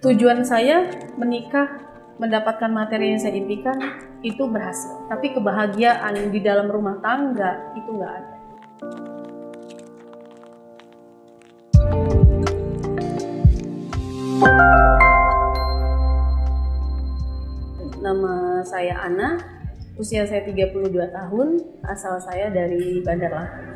Tujuan saya menikah, mendapatkan materi yang saya impikan itu berhasil. Tapi kebahagiaan di dalam rumah tangga itu nggak ada. Nama saya Ana, usia saya 32 tahun, asal saya dari Bandar Lampung.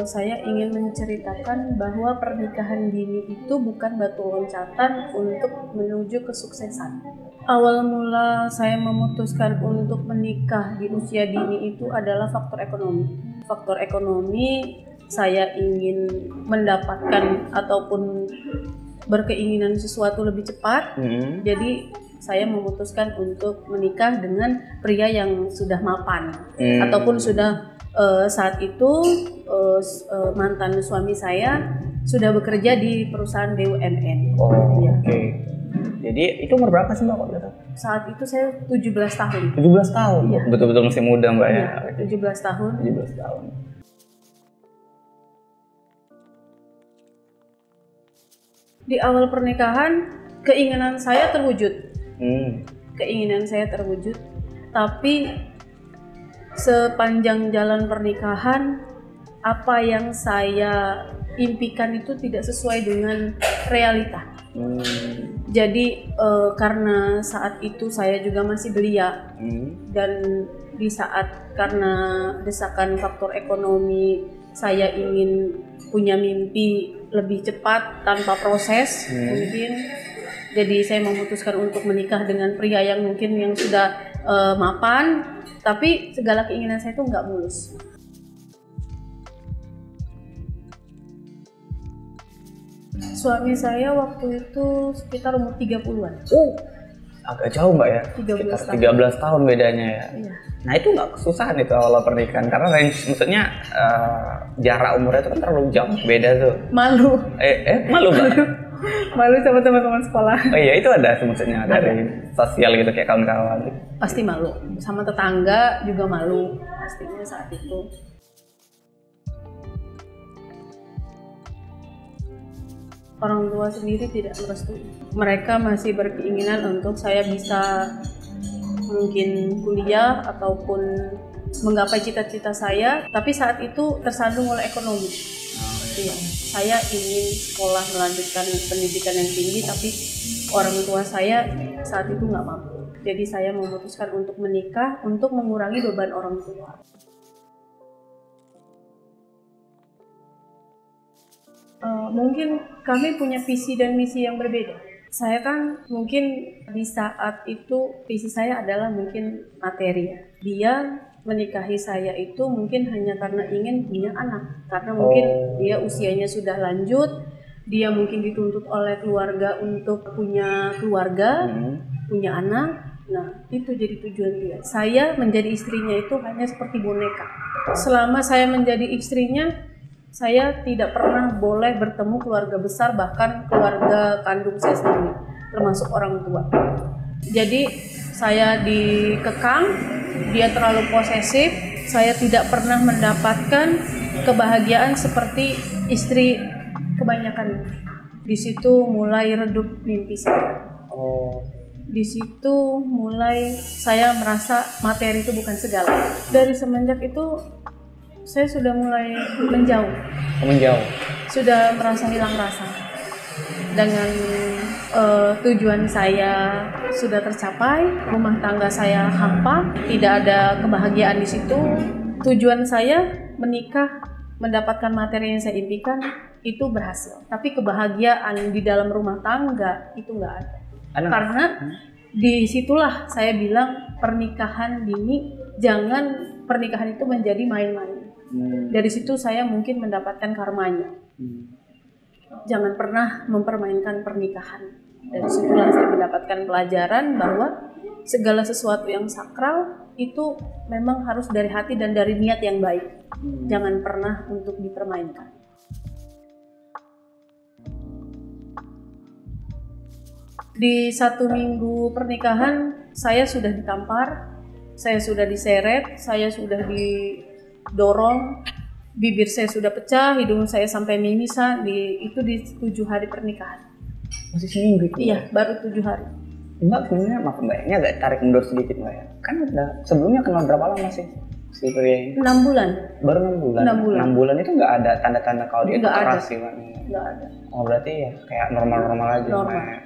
Saya ingin menceritakan bahwa pernikahan dini itu bukan batu loncatan untuk menuju kesuksesan. Awal mula saya memutuskan untuk menikah di usia dini itu adalah faktor ekonomi. Faktor ekonomi, saya ingin mendapatkan ataupun berkeinginan sesuatu lebih cepat. Jadi saya memutuskan untuk menikah dengan pria yang sudah mapan ataupun sudah saat itu mantan suami saya sudah bekerja di perusahaan BUMN. Ya. Oke. Jadi itu umur berapa sih Mbak? Saat itu saya 17 tahun. 17 tahun? Ya. Betul-betul masih muda Mbak ya? 17 tahun. 17 tahun. Di awal pernikahan, keinginan saya terwujud. Keinginan saya terwujud, tapi sepanjang jalan pernikahan, apa yang saya impikan itu tidak sesuai dengan realita. Jadi karena saat itu saya juga masih belia, dan di saat karena desakan faktor ekonomi, saya ingin punya mimpi lebih cepat tanpa proses mungkin. Jadi saya memutuskan untuk menikah dengan pria yang mungkin yang sudah mapan, tapi segala keinginan saya itu nggak mulus. Suami saya waktu itu sekitar umur 30-an. Agak jauh Mbak ya? 13 tahun bedanya ya? Iya. Nah itu nggak kesusahan itu awal pernikahan? Karena maksudnya jarak umurnya itu kan terlalu jauh beda tuh. Malu. Malu Mbak? Malu sama teman-teman sekolah. Oh iya, itu ada maksudnya dari sosial gitu kayak kawan-kawan. Pasti malu, sama tetangga juga malu pastinya saat itu. Orang tua sendiri tidak merestui. Mereka masih berkeinginan untuk saya bisa mungkin kuliah ataupun menggapai cita-cita saya, tapi saat itu tersandung oleh ekonomi. Iya, saya ingin sekolah melanjutkan pendidikan yang tinggi, tapi orang tua saya saat itu nggak mampu. Jadi saya memutuskan untuk menikah untuk mengurangi beban orang tua. Mungkin kami punya visi dan misi yang berbeda. Saya kan mungkin di saat itu visi saya adalah mungkin materi. Dia menikahi saya itu mungkin hanya karena ingin punya anak, karena mungkin dia usianya sudah lanjut, dia mungkin dituntut oleh keluarga untuk punya keluarga, punya anak. Nah itu jadi tujuan dia. Saya menjadi istrinya itu hanya seperti boneka. Selama saya menjadi istrinya, saya tidak pernah boleh bertemu keluarga besar, bahkan keluarga kandung saya sendiri, termasuk orang tua. Jadi saya dikekang, dia terlalu posesif, saya tidak pernah mendapatkan kebahagiaan seperti istri kebanyakan. Di situ mulai redup mimpi saya. Di situ mulai saya merasa materi itu bukan segala. Dari semenjak itu saya sudah mulai menjauh. Sudah merasa hilang rasa. Dengan tujuan saya sudah tercapai, rumah tangga saya hampa, tidak ada kebahagiaan di situ. Tujuan saya menikah, mendapatkan materi yang saya impikan itu berhasil. Tapi kebahagiaan di dalam rumah tangga itu nggak ada. Karena disitulah saya bilang pernikahan dini, jangan pernikahan itu menjadi main-main. Dari situ saya mungkin mendapatkan karmanya. Jangan pernah mempermainkan pernikahan. Dari situlah saya mendapatkan pelajaran bahwa segala sesuatu yang sakral itu memang harus dari hati dan dari niat yang baik. Jangan pernah untuk dipermainkan. Di 1 minggu pernikahan saya sudah ditampar, saya sudah diseret, saya sudah didorong, bibir saya sudah pecah, hidung saya sampai mimisan, itu di 7 hari pernikahan. Masih seminggu itu? Iya, baru 7 hari. Mbak sebenarnya, maaf Mbak, ini agak tarik mundur sedikit Mbak ya. Kan udah sebelumnya kenal berapa lama sih si pria ini? 6 bulan. Baru 6 bulan? 6 bulan. 6 bulan itu nggak ada tanda-tanda kalau dia keras sih Mbak? Nggak ada. Oh berarti ya kayak normal-normal aja Normal. Mbak.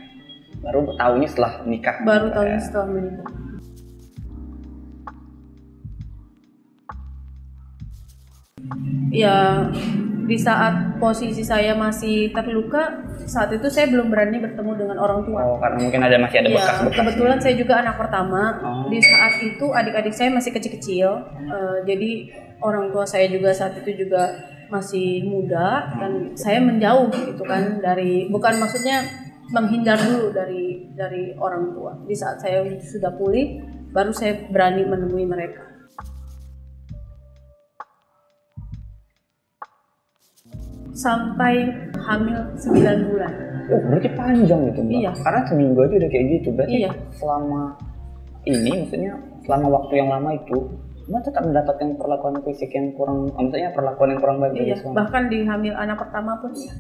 Baru tahunya setelah nikah? Baru tahunya setelah menikah. Ya, di saat posisi saya masih terluka, saat itu saya belum berani bertemu dengan orang tua. Oh, karena mungkin masih ada bekas-bekas. Kebetulan saya juga anak pertama. Di saat itu adik-adik saya masih kecil-kecil. Jadi orang tua saya juga saat itu juga masih muda dan saya menjauh gitu kan dari, bukan maksudnya menghindar dulu dari orang tua. Di saat saya sudah pulih, baru saya berani menemui mereka. Sampai hamil 9 bulan. Oh, berarti panjang gitu Mbak? Iya. Karena seminggu aja udah kayak gitu. Berarti iya. Selama ini, maksudnya selama waktu yang lama itu, Mbak tetap mendapatkan perlakuan fisik yang kurang, maksudnya perlakuan yang kurang baik dari suami? Bahkan di hamil anak pertama pun iya.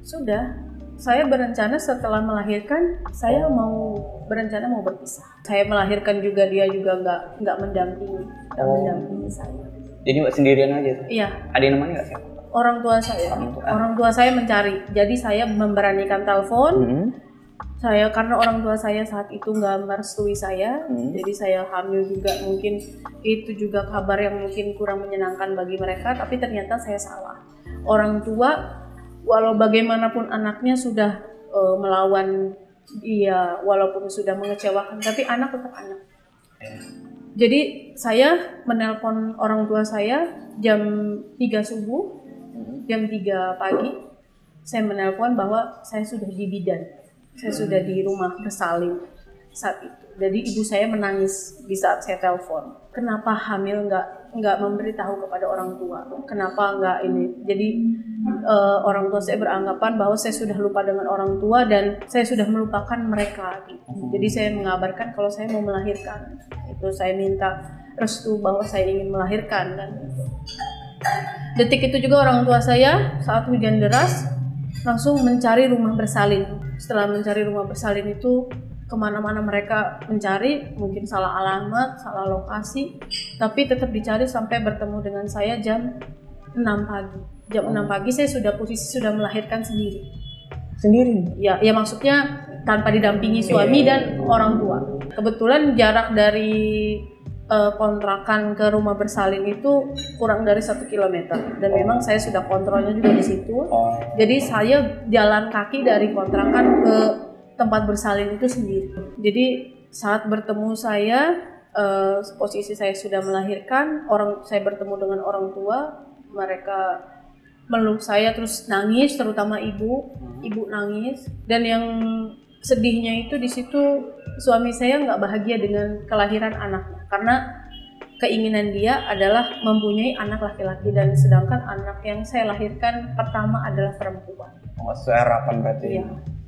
Sudah, saya berencana setelah melahirkan, saya berencana mau berpisah. Saya melahirkan juga, dia juga nggak mendampingi saya. Jadi Mbak sendirian aja? Iya. Ada yang namanya nggak sih? Orang tua saya. Orang tua saya mencari. Jadi saya memberanikan telepon. Karena orang tua saya saat itu nggak merestui saya, jadi saya hamil juga, mungkin itu juga kabar yang mungkin kurang menyenangkan bagi mereka, tapi ternyata saya salah. Orang tua, walau bagaimanapun anaknya sudah melawan dia, walaupun sudah mengecewakan, tapi anak tetap anak. Jadi saya menelpon orang tua saya jam 3 subuh, jam 3 pagi, saya menelpon bahwa saya sudah di bidan. Saya sudah di rumah bersalin saat itu. Jadi ibu saya menangis di saat saya telepon. Kenapa hamil nggak memberitahu kepada orang tua? Kenapa nggak ini? Jadi orang tua saya beranggapan bahwa saya sudah lupa dengan orang tua dan saya sudah melupakan mereka. Gitu. Jadi saya mengabarkan kalau saya mau melahirkan. Itu saya minta restu bahwa saya ingin melahirkan dan gitu. Detik itu juga orang tua saya saat hujan deras langsung mencari rumah bersalin. Setelah mencari rumah bersalin itu kemana-mana mereka mencari, mungkin salah alamat, salah lokasi, tapi tetap dicari sampai bertemu dengan saya jam 6 pagi. Jam 6 pagi saya sudah melahirkan sendiri. Sendiri? Ya maksudnya tanpa didampingi suami dan orang tua. Kebetulan jarak dari kontrakan ke rumah bersalin itu kurang dari 1 kilometer dan memang saya sudah kontrolnya juga di situ. Jadi saya jalan kaki dari kontrakan ke tempat bersalin itu sendiri. Jadi saat bertemu saya, posisi saya sudah melahirkan, saya bertemu dengan orang tua, mereka meluk saya terus nangis, terutama ibu nangis, dan yang sedihnya itu di situ suami saya nggak bahagia dengan kelahiran anaknya karena keinginan dia adalah mempunyai anak laki-laki dan sedangkan anak yang saya lahirkan pertama adalah perempuan. Oh, sesuai harapan berarti. Iya.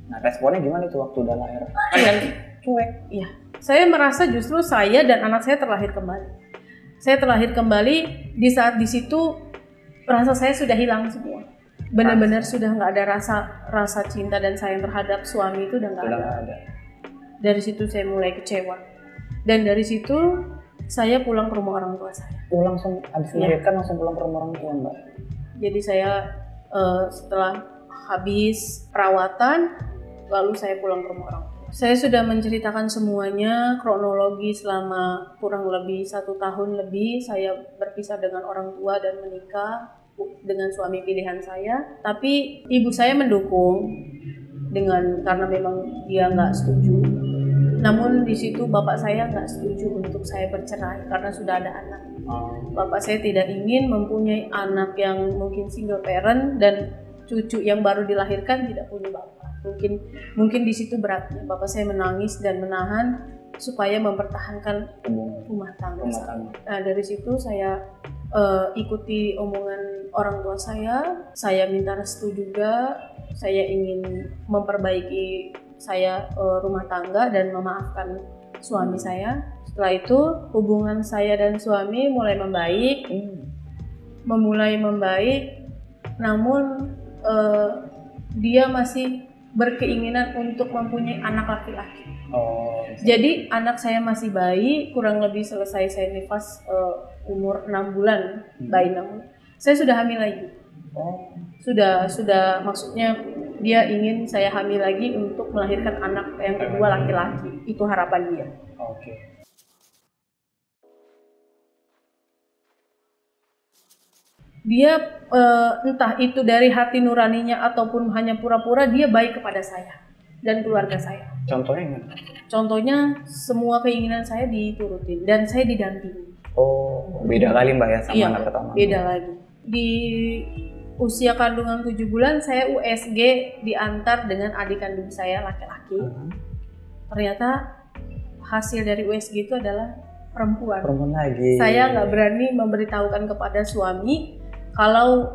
Nah, responnya gimana itu waktu udah lahir? Kan cuek. Iya. Saya merasa justru saya dan anak saya terlahir kembali. Saya terlahir kembali di saat di situ rasa saya sudah hilang semua. Benar-benar sudah nggak ada rasa cinta dan sayang terhadap suami itu udah nggak ada. Dari situ saya mulai kecewa dan dari situ saya pulang ke rumah orang tua saya. Langsung habis melahirkan langsung pulang ke rumah orang tua Mbak? Jadi saya setelah habis perawatan lalu saya pulang ke rumah orang tua. Saya sudah menceritakan semuanya kronologi selama kurang lebih 1 tahun lebih saya berpisah dengan orang tua dan menikah dengan suami pilihan saya, tapi ibu saya mendukung karena memang dia nggak setuju. Namun di situ bapak saya nggak setuju untuk saya bercerai karena sudah ada anak. Bapak saya tidak ingin mempunyai anak yang mungkin single parent dan cucu yang baru dilahirkan tidak punya bapak. Mungkin di situ beratnya. Bapak saya menangis dan menahan supaya mempertahankan rumah tangga. Nah, dari situ saya ikuti omongan orang tua saya minta restu juga, saya ingin memperbaiki rumah tangga dan memaafkan suami saya. Setelah itu hubungan saya dan suami mulai membaik, namun dia masih berkeinginan untuk mempunyai anak laki-laki. Jadi anak saya masih bayi, kurang lebih selesai saya nifas umur 6 bulan, bayi 6 bulan. Saya sudah hamil lagi. Sudah maksudnya dia ingin saya hamil lagi untuk melahirkan anak yang kedua laki-laki. Itu harapan dia. Dia entah itu dari hati nuraninya ataupun hanya pura-pura, dia baik kepada saya dan keluarga saya. Contohnya gimana? Contohnya semua keinginan saya diturutin dan saya didampingi. Beda kali Mbak ya sama anak pertama. Beda lagi. Di usia kandungan 7 bulan saya USG diantar dengan adik kandung saya laki-laki. Ternyata hasil dari USG itu adalah perempuan. Perempuan lagi. Saya nggak berani memberitahukan kepada suami kalau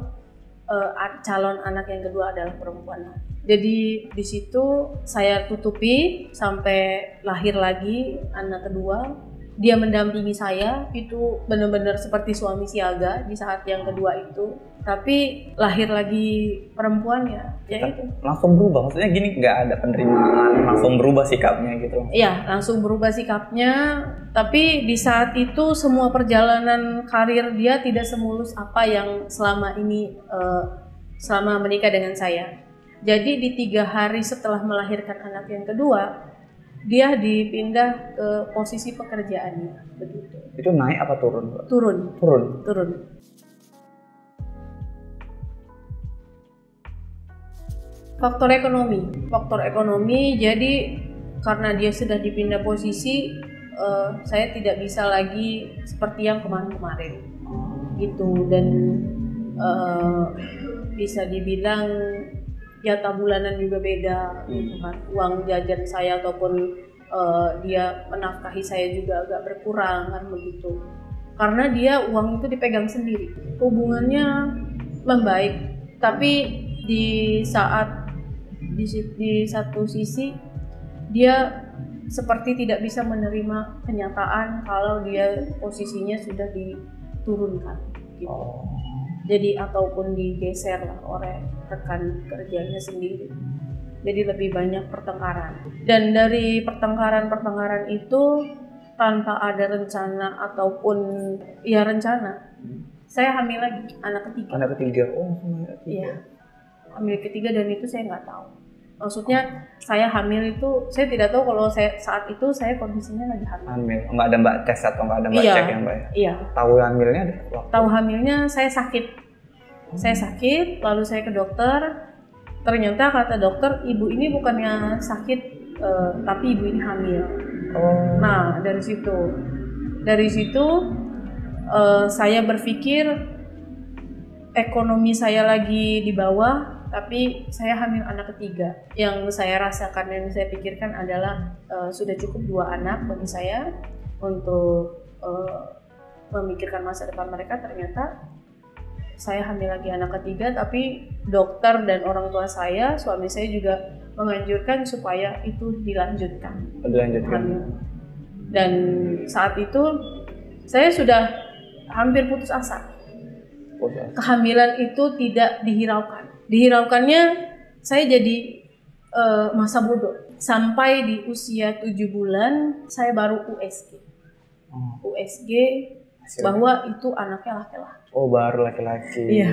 calon anak yang kedua adalah perempuan. Jadi di situ saya tutupi sampai lahir lagi anak kedua. Dia mendampingi saya, itu benar-benar seperti suami siaga di saat yang kedua itu. Tapi lahir lagi perempuan ya itu. Langsung berubah, maksudnya gini, nggak ada penerimaan, langsung berubah sikapnya gitu. Iya, langsung berubah sikapnya. Tapi di saat itu semua perjalanan karir dia tidak semulus apa yang selama ini selama menikah dengan saya. Jadi di 3 hari setelah melahirkan anak yang kedua, dia dipindah ke posisi pekerjaannya, begitu. Itu naik apa turun? Turun. Faktor ekonomi. Jadi karena dia sudah dipindah posisi, saya tidak bisa lagi seperti yang kemarin-kemarin, gitu. Dan bisa dibilang ya bulanan juga beda, gitu kan. Uang jajan saya ataupun dia menafkahi saya juga agak berkurang kan, begitu. Karena dia uang itu dipegang sendiri. Hubungannya membaik, tapi di satu sisi dia seperti tidak bisa menerima kenyataan kalau dia posisinya sudah diturunkan, gitu. Jadi ataupun digeser lah oleh rekan kerjanya sendiri. Jadi lebih banyak pertengkaran. Dan dari pertengkaran itu tanpa ada rencana ataupun ya rencana, saya hamil lagi anak ketiga. Iya, hamil ketiga, dan itu saya nggak tahu. Maksudnya saya hamil itu, saya tidak tahu kalau saat itu saya kondisinya lagi hamil. Nggak ada Mbak tes atau nggak ada Mbak cek ya Mbak? Iya. Tahu hamilnya? Tahu hamilnya saya sakit. Saya sakit, lalu saya ke dokter. Ternyata kata dokter, ibu ini bukannya sakit, tapi ibu ini hamil. Nah dari situ saya berpikir ekonomi saya lagi di bawah, tapi saya hamil anak ketiga. Yang saya rasakan dan saya pikirkan adalah sudah cukup 2 anak bagi saya untuk memikirkan masa depan mereka. Ternyata saya hamil lagi anak ketiga, tapi dokter dan orang tua saya, suami saya juga menganjurkan supaya itu dilanjutkan. Hamil. Dan saat itu saya sudah hampir putus asa. Kehamilan itu tidak dihiraukan. Dihiraukannya saya jadi masa bodoh. Sampai di usia 7 bulan saya baru USG. USG bahwa itu anaknya laki-laki. Baru laki-laki. Iya.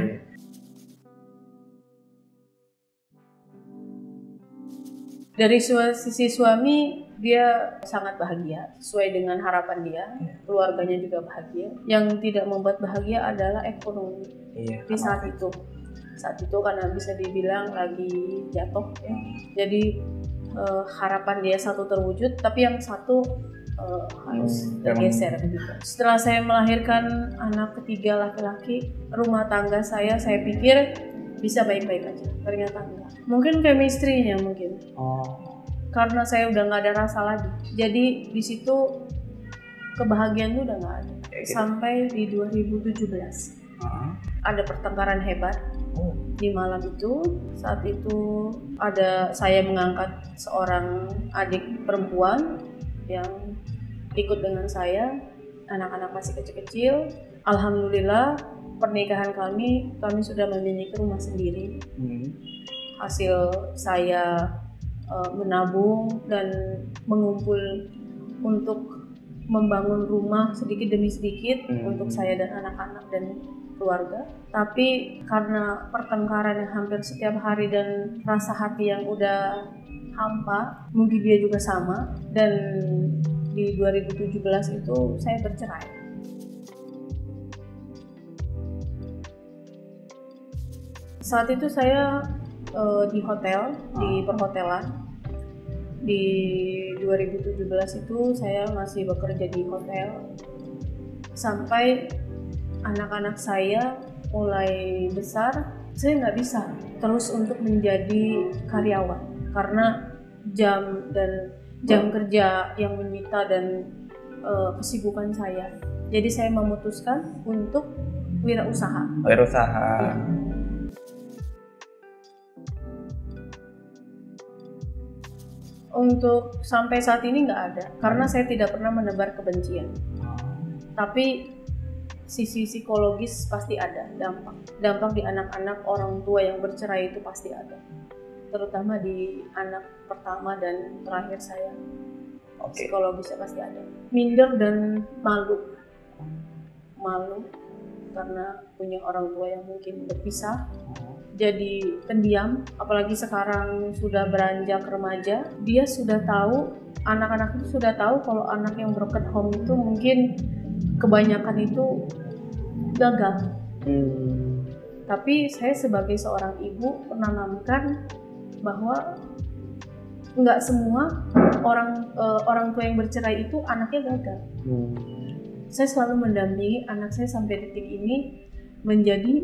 Dari sisi suami, dia sangat bahagia sesuai dengan harapan dia. Keluarganya juga bahagia. Yang tidak membuat bahagia adalah ekonomi. Di saat itu karena bisa dibilang lagi jatuh ya. Jadi harapan dia satu terwujud, tapi yang satu harus tergeser begitu. Setelah saya melahirkan anak ketiga laki-laki, rumah tangga saya pikir bisa baik-baik aja. Ternyata enggak. Mungkin chemistry-nya mungkin. Karena saya udah nggak ada rasa lagi. Jadi di situ kebahagiaan itu udah nggak ada. Sampai di 2017 ada pertengkaran hebat. Di malam itu, saat itu saya mengangkat seorang adik perempuan yang ikut dengan saya, anak-anak masih kecil-kecil. Alhamdulillah pernikahan kami sudah memiliki rumah sendiri. Hasil saya menabung dan mengumpul untuk membangun rumah sedikit demi sedikit untuk saya dan anak-anak dan keluarga. Tapi karena pertengkaran yang hampir setiap hari dan rasa hati yang udah hampa, mungkin dia juga sama, dan di 2017 itu saya bercerai. Saat itu saya di hotel, di perhotelan. Di 2017 itu saya masih bekerja di hotel sampai anak-anak saya mulai besar. Saya nggak bisa terus untuk menjadi karyawan karena jam kerja yang menyita dan kesibukan saya. Jadi saya memutuskan untuk wirausaha. Ya. Untuk sampai saat ini nggak ada, karena saya tidak pernah menebar kebencian. Tapi sisi psikologis pasti ada dampak di anak-anak orang tua yang bercerai itu pasti ada, terutama di anak pertama dan terakhir saya. Psikologisnya pasti ada, minder dan malu karena punya orang tua yang mungkin berpisah, jadi pendiam. Apalagi sekarang sudah beranjak remaja, dia sudah tahu, anak-anak itu sudah tahu kalau anak yang broken home itu mungkin kebanyakan itu gagal. Tapi saya sebagai seorang ibu menanamkan bahwa nggak semua orang tua yang bercerai itu anaknya gagal. Saya selalu mendampingi anak saya sampai detik ini menjadi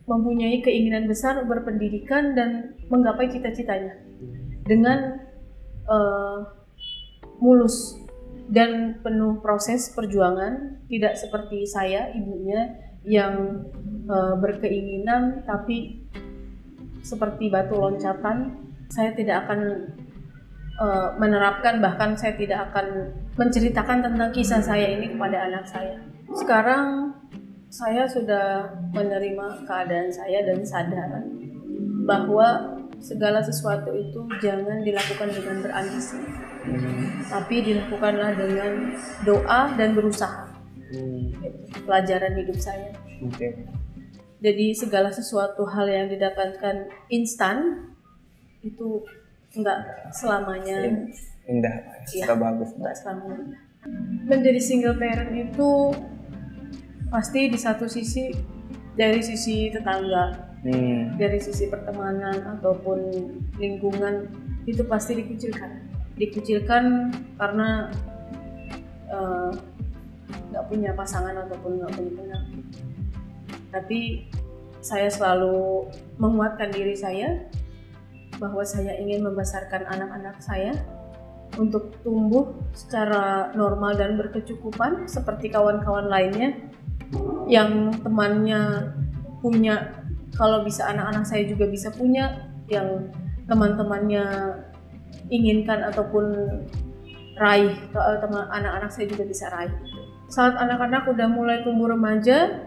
mempunyai keinginan besar berpendidikan dan menggapai cita-citanya dengan mulus dan penuh proses perjuangan, tidak seperti saya ibunya yang berkeinginan tapi seperti batu loncatan. Saya tidak akan menerapkan, bahkan saya tidak akan menceritakan tentang kisah saya ini kepada anak saya. Sekarang saya sudah menerima keadaan saya dan sadar bahwa segala sesuatu itu jangan dilakukan dengan berambisi, tapi dilakukanlah dengan doa dan berusaha. Pelajaran hidup saya. Jadi segala sesuatu hal yang didapatkan instan itu enggak selamanya indah, ya, bagus. Enggak selamanya. Menjadi single parent itu pasti di satu sisi, dari sisi tetangga, dari sisi pertemanan ataupun lingkungan, itu pasti dikucilkan karena nggak punya pasangan ataupun nggak punya pendamping. Tapi saya selalu menguatkan diri saya bahwa saya ingin membesarkan anak-anak saya untuk tumbuh secara normal dan berkecukupan seperti kawan-kawan lainnya yang temannya punya. Kalau bisa anak-anak saya juga bisa punya yang teman-temannya inginkan ataupun raih, teman anak-anak saya juga bisa raih. Saat anak-anak udah mulai tumbuh remaja,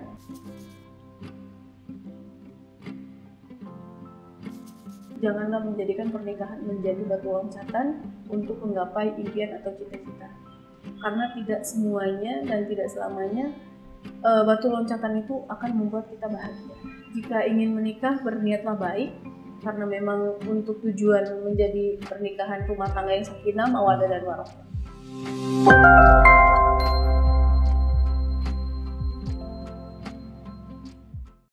janganlah menjadikan pernikahan menjadi batu loncatan untuk menggapai impian atau cita-cita. Karena tidak semuanya dan tidak selamanya batu loncatan itu akan membuat kita bahagia. Jika ingin menikah, berniatlah baik, karena memang untuk tujuan menjadi pernikahan rumah tangga yang sakinah, mawaddah dan warahmah.